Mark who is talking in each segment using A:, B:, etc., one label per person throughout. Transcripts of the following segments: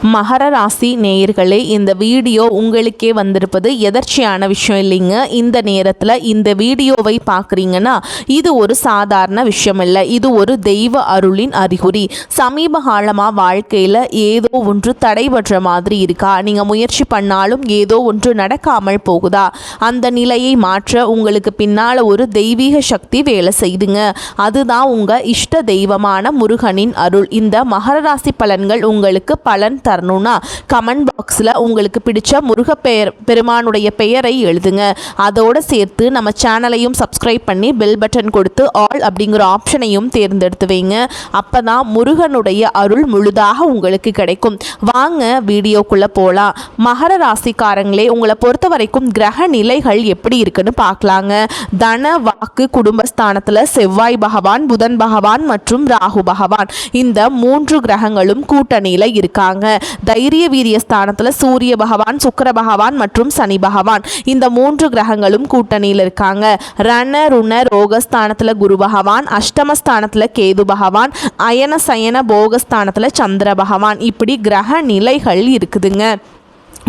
A: மகர ராசி நேயர்களே, இந்த வீடியோ உங்களுக்கே வந்திருப்பது எதர்ச்சியான விஷயம் இல்லைங்க. இந்த நேரத்தில் இந்த வீடியோவை பார்க்குறீங்கன்னா இது ஒரு சாதாரண விஷயம் இல்லை, இது ஒரு தெய்வ அருளின் அறிகுறி. சமீப காலமாக வாழ்க்கையில் ஏதோ ஒன்று தடைபடுற மாதிரி இருக்கா? நீங்கள் முயற்சி பண்ணாலும் ஏதோ ஒன்று நடக்காமல் போகுதா? அந்த நிலையை மாற்ற உங்களுக்கு பின்னால் ஒரு தெய்வீக சக்தி வேலை செய்துங்க. அதுதான் உங்கள் இஷ்ட தெய்வமான முருகனின் அருள். இந்த மகர ராசி பலன்கள் உங்களுக்கு பலன் தரணும்னா கமெண்ட் பாக்ஸில் உங்களுக்கு பிடிச்ச பெருமானுடைய பெயரை எழுதுங்க. அதோடு சேர்த்து நம்ம சேனலையும் சப்ஸ்கிரைப் பண்ணி பெல் பட்டன் கொடுத்து ஆல் அப்படிங்கிற ஆப்ஷனையும் தேர்ந்தெடுத்து வைங்க. அப்போ தான் முருகனுடைய அருள் முழுதாக உங்களுக்கு கிடைக்கும். வாங்க வீடியோக்குள்ளே போகலாம். மகர ராசிக்காரங்களே, உங்களை பொறுத்த வரைக்கும் கிரக நிலைகள் எப்படி இருக்குன்னு பார்க்கலாங்க. தன வாக்கு குடும்பஸ்தானத்தில் செவ்வாய் பகவான், புதன் பகவான் மற்றும் ராகு பகவான், இந்த 3 கிரகங்களும் கூட்டணியில் இருக்காங்க. தைரிய வீரிய ஸ்தானத்தில் சூரிய பகவான், சுக்கிர பகவான் மற்றும் சனி பகவான், இந்த 3 கிரகங்களும் கூட்டணியில் இருக்காங்க. ரண ருண ரோகஸ்தானத்தில் குரு பகவான், அஷ்டமஸ்தானத்தில் கேது பகவான், அயன சயன போகஸ்தானத்தில் சந்திர பகவான், இப்படி கிரக நிலைகள் இருக்குதுங்க.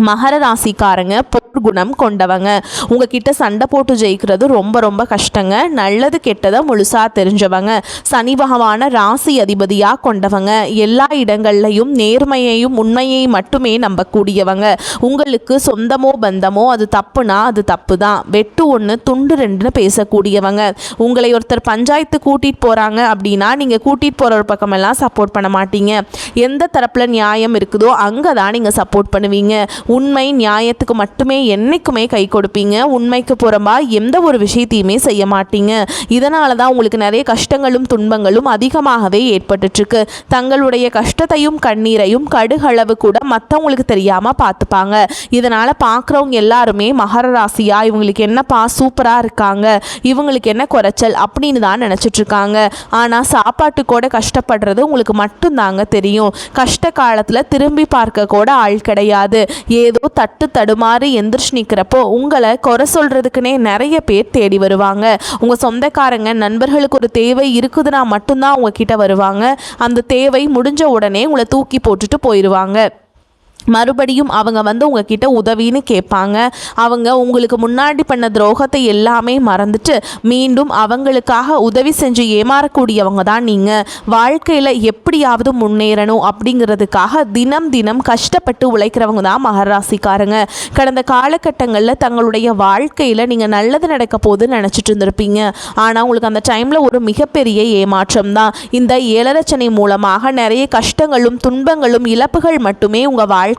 A: மகர ராசிக்காரங்க போர்க்குணம் கொண்டவங்க. உங்ககிட்ட சண்டை போட்டு ஜெயிக்கிறது ரொம்ப ரொம்ப கஷ்டங்க. நல்லது கெட்டதை முழுசாக தெரிஞ்சவங்க. சனி பகவான ராசி அதிபதியாக கொண்டவங்க. எல்லா இடங்கள்லையும் நேர்மையையும் உண்மையை மட்டுமே நம்பக்கூடியவங்க. உங்களுக்கு சொந்தமோ பந்தமோ அது தப்புனா அது தப்பு தான், வெட்டு 1 துண்டு 2ன்னு பேசக்கூடியவங்க. உங்களை ஒருத்தர் பஞ்சாயத்து கூட்டிகிட்டு போகிறாங்க அப்படின்னா நீங்கள் கூட்டிகிட்டு போகிற ஒரு பக்கமெல்லாம் சப்போர்ட் பண்ண மாட்டீங்க. எந்த தரப்பில் நியாயம் இருக்குதோ அங்கே தான் நீங்கள் சப்போர்ட் பண்ணுவீங்க. உண்மை நியாயத்துக்கு மட்டுமே என்னைக்குமே கை கொடுப்பீங்க. உண்மைக்கு புறம்பா எந்த ஒரு விஷயத்தையுமே செய்ய மாட்டீங்க. இதனால தான் உங்களுக்கு நிறைய கஷ்டங்களும் துன்பங்களும் அதிகமாகவே ஏற்பட்டுருக்கு. தங்களுடைய கஷ்டத்தையும் கண்ணீரையும் கடுகளவு கூட மற்றவங்களுக்கு தெரியாமல் பார்த்துப்பாங்க. இதனால் பார்க்குறவங்க எல்லாருமே மகர ராசியா, இவங்களுக்கு என்னப்பா சூப்பராக இருக்காங்க, இவங்களுக்கு என்ன குறைச்சல் அப்படின்னு தான் நினச்சிட்ருக்காங்க. ஆனால் சாப்பாட்டு கூட கஷ்டப்படுறது உங்களுக்கு மட்டும்தாங்க தெரியும். கஷ்ட காலத்தில் திரும்பி பார்க்க கூட ஆள் கிடையாது. ஏதோ தட்டு தடுமாறி எந்திரிச்சு நிற்கிறப்போ உங்களை குறை சொல்கிறதுக்குனே நிறைய பேர் தேடி வருவாங்க. உங்கள் சொந்தக்காரங்க நண்பர்களுக்கு ஒரு தேவை இருக்குதுன்னா மட்டும்தான் உங்ககிட்ட வருவாங்க. அந்த தேவை முடிஞ்ச உடனே உங்களை தூக்கி போட்டுட்டு போயிடுவாங்க. மறுபடியும் அவங்க உங்ககிட்ட உதவின்னு கேட்பாங்க. அவங்க உங்களுக்கு முன்னாடி பண்ண துரோகத்தை எல்லாமே மறந்துட்டு மீண்டும் அவங்களுக்காக உதவி செஞ்சு ஏமாறக்கூடியவங்க தான் நீங்கள். வாழ்க்கையில் எப்படியாவது முன்னேறணும் அப்படிங்கிறதுக்காக தினம் தினம் கஷ்டப்பட்டு உழைக்கிறவங்க தான் மகராசிக்காரங்க. கடந்த காலகட்டங்களில் தங்களுடைய வாழ்க்கையில் நீங்கள் நல்லது நடக்க போகுதுன்னு நினச்சிட்டு இருந்திருப்பீங்க. ஆனால் உங்களுக்கு அந்த டைமில் ஒரு மிகப்பெரிய ஏமாற்றம் தான். இந்த ஏழரச்சனை மூலமாக நிறைய கஷ்டங்களும் துன்பங்களும் இழப்புகள் மட்டுமே உங்கள் வாழ்க்கையில்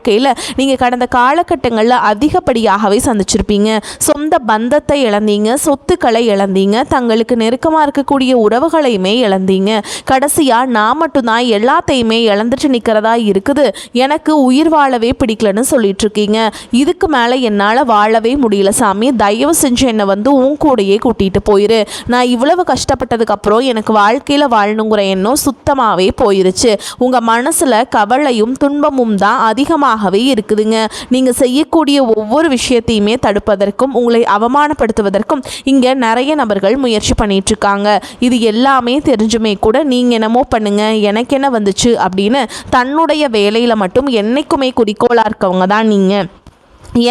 A: நீங்கள் கடந்த காலகட்டங்களில் அதிகப்படியாகவே சந்திச்சிருப்பீங்க. சொந்த பந்தத்தை இழந்தீங்க, சொத்துக்களை இழந்தீங்க, தங்களுக்கு நெருக்கமாக இருக்கக்கூடிய உறவுகளையுமே இழந்தீங்க. கடைசியாக நான் மட்டும்தான் எல்லாத்தையுமே இழந்துட்டு நிற்கிறதா இருக்குது, எனக்கு உயிர் வாழவே பிடிக்கலன்னு சொல்லிட்டு இருக்கீங்க. இதுக்கு மேலே என்னால் வாழவே முடியல சாமி, தயவு செஞ்சு என்னை உன் கூடையே கூட்டிகிட்டு போயிரு. நான் இவ்வளவு கஷ்டப்பட்டதுக்கப்புறம் எனக்கு வாழ்க்கையில் வாழணுங்கிற எண்ணம் சுத்தமாகவே போயிருச்சு. உங்கள் மனசில் கவலையும் துன்பமும் தான் அதிகமாகவே இருக்குதுங்க. நீங்க செய்யக்கூடிய ஒவ்வொரு விஷயத்தையுமே தடுப்பதற்கும் உங்களை அவமானப்படுத்துவதற்கும் இங்க நிறைய நபர்கள் முயற்சி பண்ணிட்டு இருக்காங்க. இது எல்லாமே தெரிஞ்சுமே கூட நீங்க என்னமோ பண்ணுங்க, எனக்கு என்ன வந்துச்சு அப்படின்னு தன்னுடைய வேலையில மட்டும் என்னைக்குமே குறிக்கோளா இருக்கவங்க தான் நீங்க.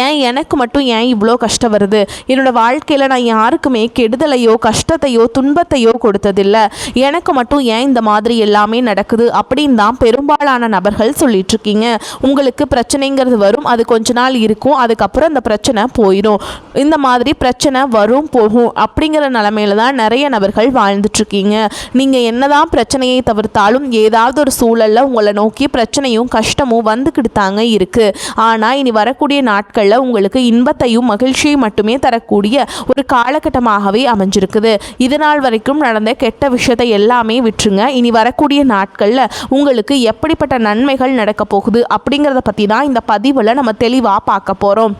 A: ஏன் எனக்கு மட்டும் ஏன் இவ்வளோ கஷ்டம் வருது? என்னோடய வாழ்க்கையில் நான் யாருக்குமே கெடுதலையோ கஷ்டத்தையோ துன்பத்தையோ கொடுத்ததில்லை, எனக்கு மட்டும் ஏன் இந்த மாதிரி எல்லாமே நடக்குது அப்படின்னு தான் பெரும்பாலான நபர்கள் சொல்லிகிட்ருக்கீங்க. உங்களுக்கு பிரச்சனைங்கிறது வரும், அது கொஞ்ச நாள் இருக்கும், அதுக்கப்புறம் அந்த பிரச்சனை போயிடும். இந்த மாதிரி பிரச்சனை வரும் போகும் அப்படிங்கிற நிலமையில தான் நிறைய நபர்கள் வாழ்ந்துட்டுருக்கீங்க. நீங்கள் என்ன தான் பிரச்சனையை தவிர்த்தாலும் ஏதாவது ஒரு சூழலில் உங்களை நோக்கி பிரச்சனையும் கஷ்டமும் வந்துக்கிட்டு தாங்க இருக்குது. ஆனால் இனி வரக்கூடிய நாட்கள் உங்களுக்கு இன்பத்தையும் மகிழ்ச்சியை மட்டுமே தரக்கூடிய ஒரு காலகட்டமாகவே அமைஞ்சிருக்குது. இதனால் வரைக்கும் நடந்த கெட்ட விஷயத்தை எல்லாமே விட்டுருங்க. இனி வரக்கூடிய நாட்களில் உங்களுக்கு எப்படிப்பட்ட நன்மைகள் நடக்க போகுது அப்படிங்கிறத பற்றி தான் இந்த பதிவில் நம்ம தெளிவாக பார்க்க போகிறோம்.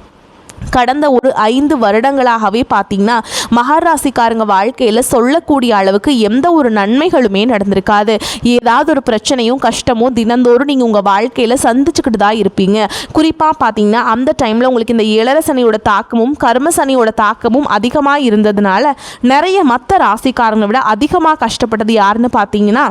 A: கடந்த ஒரு 5 வருடங்களாகவே பார்த்தீங்கன்னா மகராசிக்காரங்க வாழ்க்கையில் சொல்லக்கூடிய அளவுக்கு எந்த ஒரு நன்மைகளுமே நடந்திருக்காது. ஏதாவது ஒரு பிரச்சனையும் கஷ்டமும் தினந்தோறும் நீங்கள் உங்கள் வாழ்க்கையில் சந்திச்சுக்கிட்டு தான் இருப்பீங்க. குறிப்பாக பார்த்தீங்கன்னா அந்த டைமில் உங்களுக்கு இந்த ஏழரசனியோட தாக்கமும் கர்மசனியோட தாக்கமும் அதிகமாக இருந்ததுனால நிறைய மற்ற ராசிக்காரங்களை விட அதிகமாக கஷ்டப்பட்டது யாருன்னு பார்த்தீங்கன்னா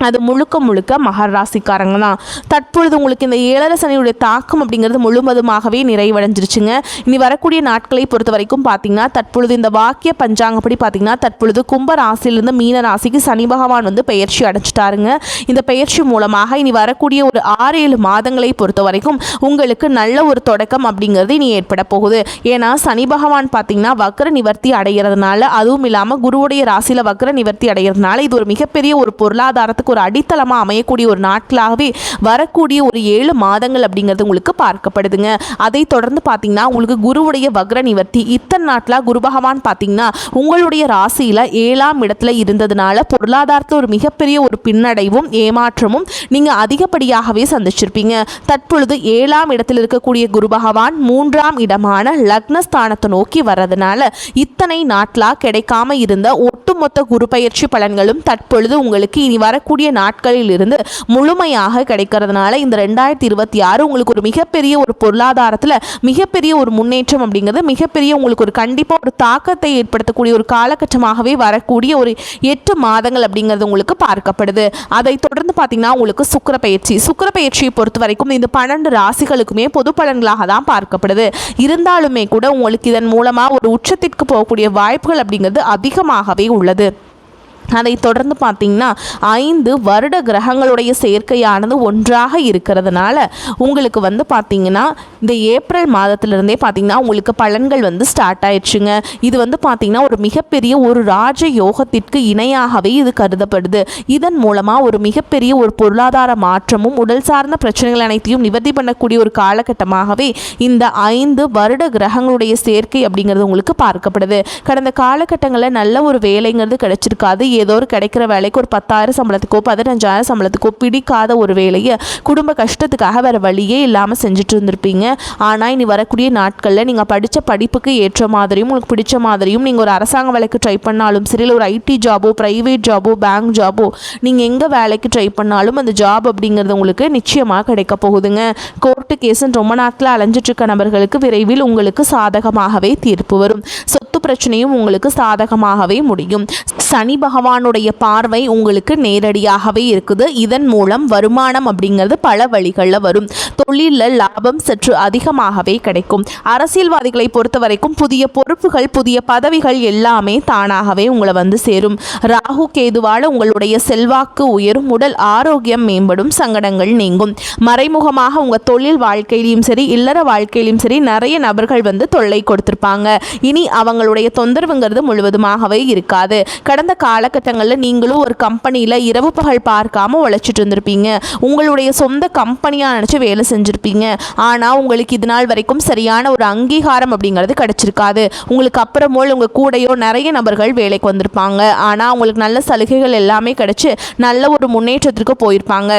A: அது முழுக்க முழுக்க மகர ராசிக்காரங்க தான். தற்பொழுது உங்களுக்கு இந்த 7 சனியுடைய தாக்கம் அப்படிங்கிறது முழுவதுமாகவே நிறைவடைஞ்சிருச்சுங்க. இனி வரக்கூடிய நாட்களை பொறுத்த வரைக்கும் பார்த்தீங்கன்னா தற்பொழுது இந்த வாக்கிய பஞ்சாங்கப்படி பார்த்தீங்கன்னா தற்பொழுது கும்ப ராசியிலிருந்து மீன ராசிக்கு சனி பகவான் வந்து பெயர்ச்சி அடைச்சிட்டாருங்க. இந்த பெயர்ச்சி மூலமாக இனி வரக்கூடிய ஒரு 6-7 மாதங்களை பொறுத்த வரைக்கும் உங்களுக்கு நல்ல ஒரு தொடக்கம் அப்படிங்கிறது இனி ஏற்பட போகுது. ஏன்னா சனி பகவான் பார்த்தீங்கன்னா வக்ர நிவர்த்தி அடைகிறதுனால, அதுவும் இல்லாமல் குருவுடைய ராசியில் வக்ர நிவர்த்தி அடைகிறதுனால இது ஒரு மிகப்பெரிய ஒரு பொருளாதாரத்துக்கு ஒரு அடித்தளமாக அமையக்கூடிய ஒரு நாட்களாகவே வரக்கூடிய ஒரு 7 மாதங்கள் அப்படிங்கிறது உங்களுக்கு பார்க்கப்படுதுங்க. அதை தொடர்ந்து பார்த்தீங்கன்னா உங்களுக்கு குருவுடைய வக்ர நிவர்த்தி இத்தனை நாட்களாக குரு பகவான் பார்த்தீங்கன்னா உங்களுடைய ராசியில் 7ஆம் இடத்துல இருந்ததுனால பொருளாதாரத்தில் ஒரு மிகப்பெரிய ஒரு பின்னடைவும் ஏமாற்றமும் நீங்கள் அதிகப்படியாகவே சந்திச்சிருப்பீங்க. தற்பொழுது 7ஆம் இடத்தில் இருக்கக்கூடிய குரு பகவான் 3ஆம் இடமான லக்னஸ்தானத்தை நோக்கி வர்றதுனால இத்தனை நாட்களாக கிடைக்காம இருந்த ஒட்டுமொத்த குரு பயிற்சி பலன்களும் தற்பொழுது உங்களுக்கு இனி வரக்கூடிய நாட்களில் இருந்து முழுமையாக கிடைக்கிறதுனால இந்த 2026 உங்களுக்கு ஒரு மிகப்பெரிய ஒரு பொருளாதாரத்தில் மிகப்பெரிய ஒரு முன்னேற்றம் அப்படிங்கிறது மிகப்பெரிய உங்களுக்கு ஒரு கண்டிப்பாக ஒரு தாக்கத்தை ஏற்படுத்தக்கூடிய ஒரு காலகட்டமாகவே வரக்கூடிய ஒரு 8 மாதங்கள் அப்படிங்கிறது உங்களுக்கு பார்க்கப்படுது. அதை தொடர்ந்து பார்த்தீங்கன்னா உங்களுக்கு சுக்கிர பயிற்சியை பொறுத்த வரைக்கும் இந்த 12 ராசிகளுக்குமே பொது பலன்களாக தான் பார்க்கப்படுது. இருந்தாலுமே கூட உங்களுக்கு இதன் மூலமாக ஒரு உச்சத்திற்கு போகக்கூடிய வாய்ப்புகள் அப்படிங்கிறது அதிகமாகவே உள்ளது. அதை தொடர்ந்து பார்த்தீங்கன்னா 5 வருட கிரகங்களுடைய சேர்க்கையானது ஒன்றாக இருக்கிறதுனால உங்களுக்கு வந்து பார்த்தீங்கன்னா இந்த ஏப்ரல் மாதத்திலிருந்தே பார்த்தீங்கன்னா உங்களுக்கு பலன்கள் வந்து ஸ்டார்ட் ஆயிடுச்சுங்க. இது வந்து பார்த்தீங்கன்னா ஒரு மிகப்பெரிய ஒரு ராஜ யோகத்திற்கு இணையாகவே இது கருதப்படுது. இதன் மூலமாக ஒரு மிகப்பெரிய ஒரு பொருளாதார மாற்றமும் உடல் சார்ந்த பிரச்சனைகள் அனைத்தையும் நிவர்த்தி பண்ணக்கூடிய ஒரு காலகட்டமாகவே இந்த 5 வருட கிரகங்களுடைய சேர்க்கை அப்படிங்கிறது உங்களுக்கு பார்க்கப்படுது. கடந்த காலகட்டங்களில் நல்ல ஒரு வேலைங்கிறது கிடைச்சிருக்காது. ஏதோ ஒரு கிடைக்கிற வேலைக்கு ஒரு 10,000 சம்பளத்துக்கோ 15,000 சம்பளத்துக்கோ பிடிக்காத ஒரு வேலையை குடும்ப கஷ்டத்துக்காக வேறு வழியே இல்லாமல் செஞ்சுட்டு இருந்திருப்பீங்க. ஆனால் இனி வரக்கூடிய நாட்களில் நீங்கள் படித்த படிப்புக்கு ஏற்ற மாதிரியும் உங்களுக்கு பிடிச்ச மாதிரியும் நீங்கள் ஒரு அரசாங்க வேலைக்கு ட்ரை பண்ணாலும் சரி, இல்லை ஒரு ஐடி ஜாபோ ப்ரைவேட் ஜாபோ பேங்க் ஜாபோ நீங்கள் எங்கே வேலைக்கு ட்ரை பண்ணாலும் அந்த ஜாப் அப்படிங்கிறது உங்களுக்கு நிச்சயமாக கிடைக்க போகுதுங்க. கோர்ட்டு கேஸுன்னு ரொம்ப நாட்களில் அலைஞ்சிட்ருக்க நபர்களுக்கு விரைவில் உங்களுக்கு சாதகமாகவே தீர்ப்பு வரும். சொத்து பிரச்சனையும் உங்களுக்கு சாதகமாகவே முடியும். சனி பகவானுடைய பார்வை உங்களுக்கு நேரடியாகவே இருக்குது. இதன் மூலம் வருமானம் அப்படிங்கிறது பல வழிகளில் வரும். தொழிலில் லாபம் சற்று அதிகமாகவே கிடைக்கும். அரசியல்வாதிகளை பொறுத்த வரைக்கும் புதிய பொறுப்புகள் புதிய பதவிகள் எல்லாமே தானாகவே உங்களை வந்து சேரும். ராகு கேதுவால் உங்களுடைய செல்வாக்கு உயரும், உடல் ஆரோக்கியம் மேம்படும், சங்கடங்கள் நீங்கும். மறைமுகமாக உங்கள் தொழில் வாழ்க்கையிலையும் சரி இல்லற வாழ்க்கையிலையும் சரி நிறைய நபர்கள் வந்து தொல்லை கொடுத்துருப்பாங்க. இனி அவங்களுடைய தொந்தரவுங்கிறது முழுவதுமாகவே இருக்காது. கடந்த காலகட்டங்களில் நீங்களும் ஒரு கம்பெனியில் இரவு பகல் பார்க்காம உழைச்சிட்டு இருந்திருப்பீங்க. உங்களுடைய சொந்த கம்பெனியாக நினச்சி வேலை செஞ்சுருப்பீங்க. ஆனால் உங்களுக்கு இது நாள் வரைக்கும் சரியான ஒரு அங்கீகாரம் அப்படிங்கிறது கிடச்சிருக்காது. உங்களுக்கு அப்புறமோல் உங்கள் கூடையோ நிறைய நபர்கள் வேலைக்கு வந்திருப்பாங்க. ஆனால் உங்களுக்கு நல்ல சலுகைகள் எல்லாமே கிடச்சி நல்ல ஒரு முன்னேற்றத்திற்கு போயிருப்பாங்க.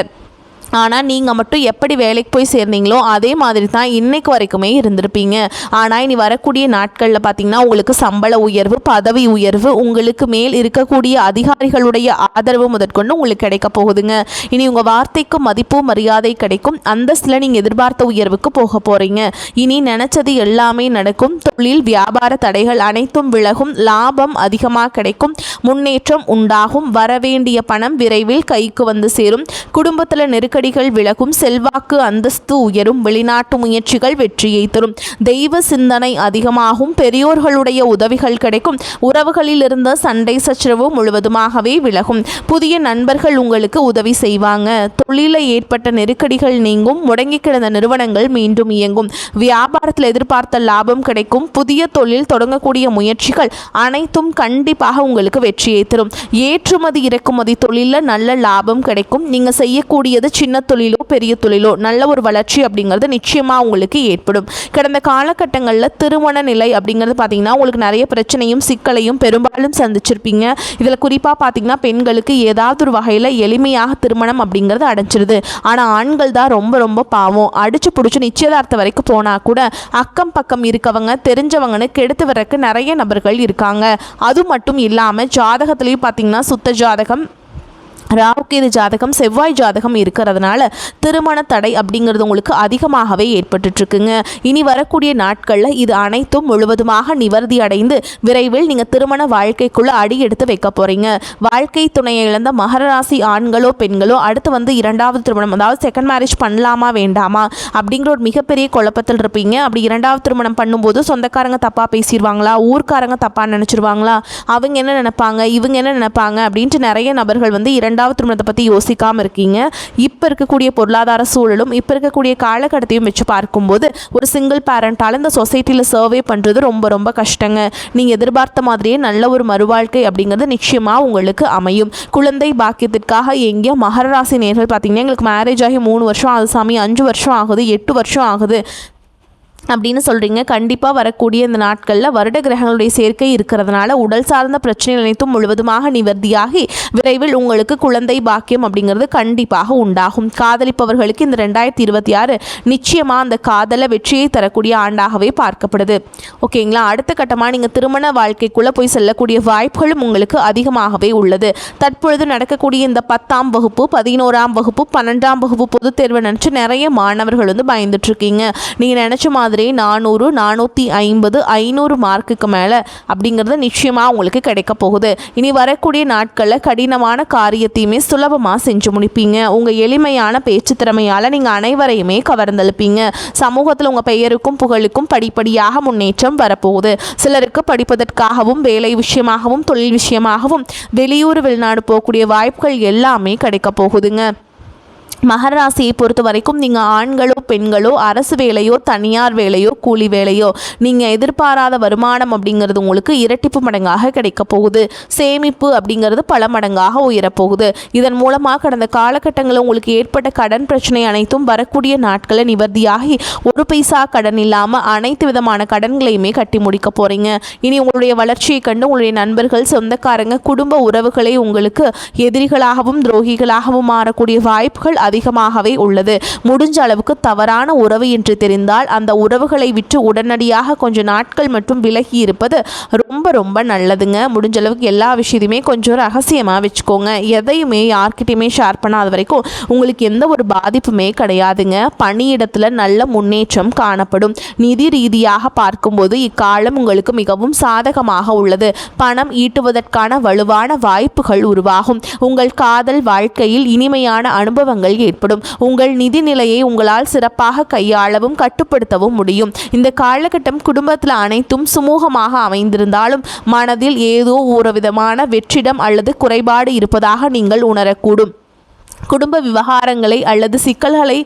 A: ஆனால் நீங்கள் மட்டும் எப்படி வேலைக்கு போய் சேர்ந்தீங்களோ அதே மாதிரி தான் இன்னைக்கு வரைக்குமே இருந்திருப்பீங்க. ஆனால் இனி வரக்கூடிய நாட்களில் பார்த்தீங்கன்னா உங்களுக்கு சம்பள உயர்வு, பதவி உயர்வு, உங்களுக்கு மேல் இருக்கக்கூடிய அதிகாரிகளுடைய ஆதரவு முதற்கொண்டு உங்களுக்கு கிடைக்க போகுதுங்க. இனி உங்கள் வார்த்தைக்கு மதிப்பு மரியாதை கிடைக்கும். அந்தஸ்தில் நீங்கள் எதிர்பார்த்த உயர்வுக்கு போக போகிறீங்க. இனி நினச்சது எல்லாமே நடக்கும். தொழில் வியாபார தடைகள் அனைத்தும் விலகும். லாபம் அதிகமாக கிடைக்கும். முன்னேற்றம் உண்டாகும். வரவேண்டிய பணம் விரைவில் கைக்கு வந்து சேரும். குடும்பத்தில் நெருக்கடிகள் விலகும். செல்வாக்கு அந்தஸ்து உயரும். வெளிநாட்டு முயற்சிகள் வெற்றியை தரும். தெய்வ சிந்தனை அதிகமாகும். பெரியோர்களுடைய உதவிகள் கிடைக்கும். உறவுகளில் இருந்த சண்டை சச்சரவு முழுவதுமாகவே விலகும். புதிய நண்பர்கள் உங்களுக்கு உதவி செய்வாங்க. தொழிலில் ஏற்பட்ட நெருக்கடிகள் நீங்கும். முடங்கி கிடந்த நிறுவனங்கள் மீண்டும் இயங்கும். வியாபாரத்தில் எதிர்பார்த்த லாபம் கிடைக்கும். புதிய தொழில் தொடங்கக்கூடிய முயற்சிகள் அனைத்தும் கண்டிப்பாக உங்களுக்கு வெற்றியை தரும். ஏற்றுமதி இறக்குமதி தொழிலில் நல்ல லாபம் கிடைக்கும். நீங்கள் செய்யக்கூடியது சின்ன தொழிலோ பெரிய தொழிலோ நல்ல ஒரு வளர்ச்சி அப்படிங்கிறது நிச்சயமாக உங்களுக்கு ஏற்படும். கடந்த காலகட்டங்களில் திருமண நிலை அப்படிங்கிறது பார்த்தீங்கன்னா உங்களுக்கு நிறைய பிரச்சனையும் சிக்கலையும் பெரும்பாலும் சந்திச்சிருப்பீங்க. இதில் குறிப்பாக பார்த்தீங்கன்னா பெண்களுக்கு ஏதாவது ஒரு வகையில் எளிமையாக திருமணம் அப்படிங்கிறது அடைஞ்சிருது. ஆனால் ஆண்கள் தான் ரொம்ப ரொம்ப பாவம். அடிச்சு பிடிச்சி நிச்சயதார்த்தம் வரைக்கும் போனால் கூட அக்கம் பக்கம் இருக்கவங்க தெரிஞ்சவங்கன்னு கெடுத்து வரக்கு நிறைய நபர்கள் இருக்காங்க. அது மட்டும் இல்லாமல் ஜாதகத்துலேயும் பார்த்தீங்கன்னா சுத்த ஜாதகம் ராகுகேது ஜாதகம் செவ்வாய் ஜாதகம் இருக்கிறதுனால திருமண தடை அப்படிங்கிறது உங்களுக்கு அதிகமாகவே ஏற்பட்டுருக்குங்க. இனி வரக்கூடிய நாட்களில் இது அனைத்தும் முழுவதுமாக நிவர்த்தி அடைந்து விரைவில் நீங்கள் திருமண வாழ்க்கைக்குள்ளே அடி எடுத்து வைக்க போகிறீங்க. வாழ்க்கை துணையை இழந்த மகர ராசி ஆண்களோ பெண்களோ அடுத்து இரண்டாவது திருமணம், அதாவது செகண்ட் மேரேஜ் பண்ணலாமா வேண்டாமா அப்படிங்கிற ஒரு மிகப்பெரிய குழப்பத்தில் இருப்பீங்க. அப்படி இரண்டாவது திருமணம் பண்ணும்போது சொந்தக்காரங்க தப்பாக பேசிடுவாங்களா, ஊர்க்காரங்க தப்பாக நினச்சிருவாங்களா, அவங்க என்ன நினைப்பாங்க, இவங்க என்ன நினைப்பாங்க அப்படின்ட்டு நிறைய நபர்கள் இரண்டாவது திருமணத்தை பற்றி யோசிக்காமல் இருக்கீங்க. இப்போ இருக்கக்கூடிய பொருளாதார சூழலும் இப்போ இருக்கக்கூடிய காலகட்டத்தையும் வச்சு பார்க்கும்போது ஒரு சிங்கிள் பேரண்டால் இந்த சொசைட்டியில் சர்வே பண்ணுறது ரொம்ப ரொம்ப கஷ்டங்க. நீங்கள் எதிர்பார்த்த மாதிரியே நல்ல ஒரு மறுவாழ்க்கை அப்படிங்கிறது நிச்சயமாக உங்களுக்கு அமையும். குழந்தை பாக்கியத்திற்காக எங்கேயோ மகர ராசி நேர்கள் பார்த்தீங்கன்னா எங்களுக்கு மேரேஜ் ஆகி 3 வருஷம் ஆகுது சாமி, 5 வருஷம் ஆகுது, 8 வருஷம் ஆகுது அப்படின்னு சொல்கிறீங்க. கண்டிப்பாக வரக்கூடிய இந்த நாட்களில் வருட கிரகங்களுடைய சேர்க்கை இருக்கிறதுனால உடல் சார்ந்த பிரச்சனைகள் அனைத்தும் முழுவதுமாக நிவர்த்தியாகி விரைவில் உங்களுக்கு குழந்தை பாக்கியம் அப்படிங்கிறது கண்டிப்பாக உண்டாகும். காதலிப்பவர்களுக்கு இந்த 2026 நிச்சயமாக அந்த காதலை வெற்றியை தரக்கூடிய ஆண்டாகவே பார்க்கப்படுது. ஓகேங்களா. அடுத்த கட்டமாக நீங்கள் திருமண வாழ்க்கைக்குள்ளே போய் செல்லக்கூடிய வாய்ப்புகளும் உங்களுக்கு அதிகமாகவே உள்ளது. தற்பொழுது நடக்கக்கூடிய இந்த 10ஆம் வகுப்பு, 11ஆம் வகுப்பு, 12ஆம் வகுப்பு பொதுத் தேர்வை நினச்சி நிறைய மாணவர்கள் பயந்துட்டுருக்கீங்க. நீங்கள் நினச்ச மாதிரி 400, 450, 500 மார்க்குக்கு மேலே அப்படிங்கிறது நிச்சயமாக உங்களுக்கு கிடைக்க போகுது. இனி வரக்கூடிய நாட்களில் கடினமான காரியத்தையுமே சுலபமாக செஞ்சு முடிப்பீங்க. உங்கள் எளிமையான பேச்சு திறமையால் நீங்கள் அனைவரையுமே கவர்ந்தெழுப்பீங்க. சமூகத்தில் உங்கள் பெயருக்கும் புகழுக்கும் படிப்படியாக முன்னேற்றம் வரப்போகுது. சிலருக்கு படிப்பதற்காகவும் வேலை விஷயமாகவும் தொழில் விஷயமாகவும் வெளியூர் வெளிநாடு போகக்கூடிய வாய்ப்புகள் எல்லாமே கிடைக்க போகுதுங்க. மகர ராசியை பொறுத்த வரைக்கும் நீங்கள் ஆண்களோ பெண்களோ அரசு வேலையோ தனியார் வேலையோ கூலி வேலையோ நீங்கள் எதிர்பாராத வருமானம் அப்படிங்கிறது உங்களுக்கு இரட்டிப்பு மடங்காக கிடைக்க போகுது. சேமிப்பு அப்படிங்கிறது பல மடங்காக உயரப்போகுது. இதன் மூலமாக கடந்த காலகட்டங்களில் உங்களுக்கு ஏற்பட்ட கடன் பிரச்சனை அனைத்தும் வரக்கூடிய நாட்களில் நிவர்த்தியாகி ஒரு பைசா கடன் இல்லாமல் அனைத்து விதமான கடன்களையுமே கட்டி முடிக்க போகிறீங்க. இனி உங்களுடைய வளர்ச்சியை கண்டு உங்களுடைய நண்பர்கள், சொந்தக்காரங்க, குடும்ப உறவுகளை உங்களுக்கு எதிரிகளாகவும் துரோகிகளாகவும் மாறக்கூடிய வாய்ப்புகள் அதிகமாகவே உள்ளது. முடிஞ்ச அளவுக்கு தவறான உறவு என்று தெரிந்தால் அந்த உறவுகளை விட்டு உடனடியாக கொஞ்சம் நாட்கள் மட்டும் விலகி இருப்பது ரொம்ப ரொம்ப நல்லதுங்க. முடிஞ்ச அளவுக்கு எல்லா விஷயத்தையுமே கொஞ்சம் ரகசியமாக வச்சுக்கோங்க. எதையுமே யார்கிட்டையுமே ஷேர் பண்ணாத வரைக்கும் உங்களுக்கு எந்த ஒரு பாதிப்புமே கிடையாதுங்க. பணியிடத்தில் நல்ல முன்னேற்றம் காணப்படும். நிதி ரீதியாக பார்க்கும்போது இக்காலம் உங்களுக்கு மிகவும் சாதகமாக உள்ளது. பணம் ஈட்டுவதற்கான வலுவான வாய்ப்புகள் உருவாகும். உங்கள் காதல் வாழ்க்கையில் இனிமையான அனுபவங்கள் ஏற்படும். உங்கள் நிதி நிலையை உங்களால் சிறப்பாக கையாளவும் கட்டுப்படுத்தவும் முடியும். இந்த காலகட்டம் குடும்பத்தில் அனைத்தும் சுமூகமாக அமைந்திருந்தாலும் மனதில் ஏதோ ஒரு விதமான வெற்றிடம் அல்லது குறைபாடு இருப்பதாக நீங்கள் உணரக்கூடும். குடும்ப விவகாரங்களை அல்லது சிக்கல்களை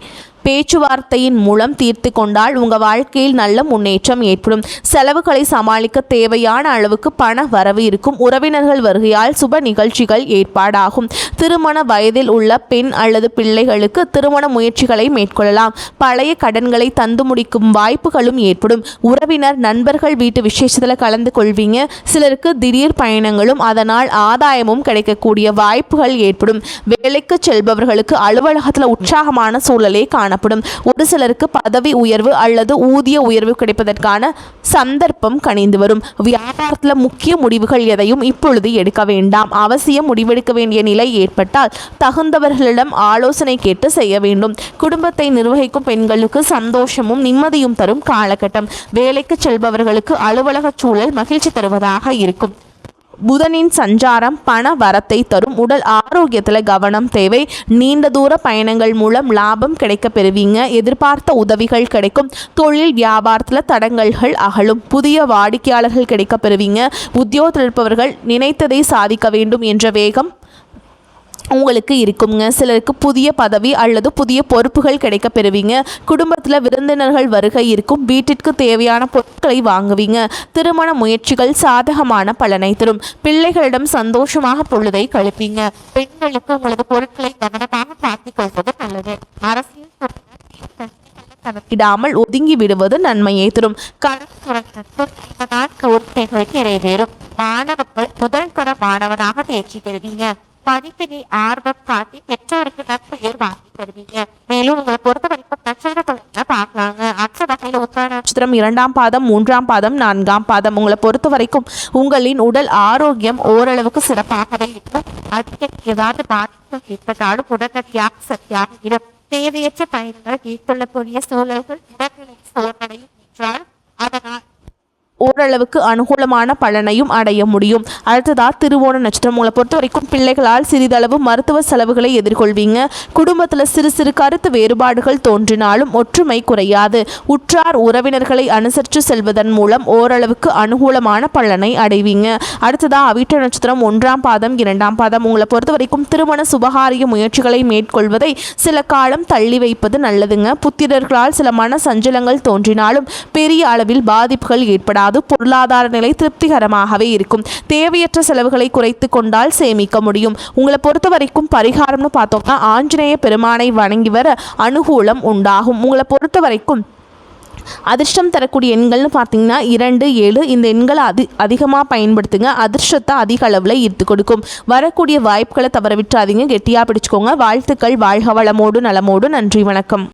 A: பேச்சுவார்த்தையின் மூலம் தீர்த்து கொண்டால் உங்கள் வாழ்க்கையில் நல்ல முன்னேற்றம் ஏற்படும். செலவுகளை சமாளிக்க தேவையான அளவுக்கு பண வரவு இருக்கும். உறவினர்கள் வருகையால் சுப நிகழ்ச்சிகள் ஏற்பாடாகும். திருமண வயதில் உள்ள பெண் அல்லது பிள்ளைகளுக்கு திருமண முயற்சிகளை மேற்கொள்ளலாம். பழைய கடன்களை தந்து முடிக்கும் வாய்ப்புகளும் ஏற்படும். உறவினர் நண்பர்கள் வீட்டு விசேஷத்தில் கலந்து கொள்வீங்க. சிலருக்கு திடீர் பயணங்களும் அதனால் ஆதாயமும் கிடைக்கக்கூடிய வாய்ப்புகள் ஏற்படும். வேலைக்கு செல்பவர்களுக்கு அலுவலகத்தில் உற்சாகமான சூழலே காணப்படும். ஒரு சிலருக்கு பதவி உயர்வு அல்லது ஊதிய உயர்வு கிடைப்பதற்கான சந்தர்ப்பம் கனிந்து வரும். வியாபாரத்தில் முக்கிய முடிவுகள் எதையும் இப்பொழுது எடுக்க வேண்டாம். அவசியம் முடிவெடுக்க வேண்டிய நிலை ஏற்பட்டால் தகுந்தவர்களிடம் ஆலோசனை கேட்டு செய்ய வேண்டும். குடும்பத்தை நிர்வகிக்கும் பெண்களுக்கு சந்தோஷமும் நிம்மதியும் தரும் காலகட்டம். வேலைக்கு செல்பவர்களுக்கு அலுவலக சூழல் மகிழ்ச்சி தருவதாக இருக்கும். புதனின் சஞ்சாரம் பண வரத்தை தரும். உடல் ஆரோக்கியத்தில் கவனம் தேவை. நீண்ட தூர பயணங்கள் மூலம் லாபம் கிடைக்க பெறுவீங்க. எதிர்பார்த்த உதவிகள் கிடைக்கும். தொழில் வியாபாரத்தில் தடங்கல்கள் அகலும். புதிய வாடிக்கையாளர்கள் கிடைக்க பெறுவீங்க. உத்தியோகத்தில் இருப்பவர்கள் நினைத்ததை சாதிக்க வேண்டும் என்ற வேகம் உங்களுக்கு இருக்குங்க. சிலருக்கு புதிய பதவி அல்லது புதிய பொறுப்புகள் கிடைக்க பெறுவீங்க. குடும்பத்தில் விருந்தினர்கள் வருகை இருக்கும். வீட்டிற்கு தேவையான பொருட்களை வாங்குவீங்க. திருமண முயற்சிகள் சாதகமான பலனை தரும். பிள்ளைகளிடம் சந்தோஷமாக பொழுதை கழிப்பீங்க. பெண்களுக்கு உங்களது பொருட்களை கவனமாக பார்த்துக் கொள்வது நல்லது. அரசியல் கணக்கிடாமல் ஒதுங்கி விடுவது நன்மையை தரும். நிறைவேறும். மாணவர்கள் முதல் தர மாணவனாக தேர்ச்சி பெறுவீங்க. படிப்பினை ஆர்வம் காட்டி பெற்றோருக்கு நற்பெயர் வாங்கி தருவீங்க. மேலும் உங்களை பொறுத்த வரைக்கும் நட்சத்திரத்தை பார்க்கலாங்க. அச்ச வகையில் உத்தர நட்சத்திரம் 2ஆம் பாதம் 3ஆம் பாதம் 4ஆம் பாதம். உங்களை பொறுத்த வரைக்கும் உங்களின் உடல் ஆரோக்கியம் ஓரளவுக்கு சிறப்பாகவே இருக்கும். அதிக ஏதாவது பாதிப்பு ஏற்பட்டாலும் உடனடியாக சரியாக இருக்கும். தேவையற்ற பயன்கள் ஏற்படக்கூடிய சூழல்கள் உடல்நிலை சோர்வடையும் என்றால் அதனால் ஓரளவுக்கு அனுகூலமான பலனையும் அடைய முடியும். அடுத்ததா திருவோண நட்சத்திரம். உங்களை பொறுத்த வரைக்கும் பிள்ளைகளால் சிறிதளவு மருத்துவ செலவுகளை எதிர்கொள்வீங்க. குடும்பத்தில் சிறு சிறு கருத்து வேறுபாடுகள் தோன்றினாலும் ஒற்றுமை குறையாது. உற்றார் உறவினர்களை அனுசரித்து செல்வதன் மூலம் ஓரளவுக்கு அனுகூலமான பலனை அடைவீங்க. அடுத்ததா அவிட்ட நட்சத்திரம் 1ஆம் பாதம் 2ஆம் பாதம். உங்களை பொறுத்த வரைக்கும் திருமண சுபகாரிய முயற்சிகளை மேற்கொள்வதை சில காலம் தள்ளி வைப்பது நல்லதுங்க. புத்திரர்களால் சில மன சஞ்சலங்கள் தோன்றினாலும் பெரிய அளவில் பாதிப்புகள் ஏற்படாது. பொருளாதார நிலை திருப்திகரமாகவே இருக்கும். தேவையற்ற செலவுகளை குறைத்து கொண்டால் சேமிக்க முடியும். உங்களை பொறுத்த வரைக்கும் பரிகாரம்னு பார்த்தோம்னா ஆஞ்சநேய பெருமானை வணங்கி வர அனுகூலம் உண்டாகும். உங்களை பொறுத்த வரைக்கும் அதிர்ஷ்டம் தரக்கூடிய எண்கள்னு பார்த்தீங்கன்னா 2, 7 இந்த எண்களை அதிகமாக பயன்படுத்துங்க. அதிர்ஷ்டத்தை அதிக அளவில் ஈர்த்து கொடுக்கும். வரக்கூடிய வாய்ப்புகளை தவற விட்டுறாதீங்க. கெட்டியாக பிடிச்சுக்கோங்க. வாழ்த்துக்கள். வாழ்க வளமோடு நலமோடு. நன்றி, வணக்கம்.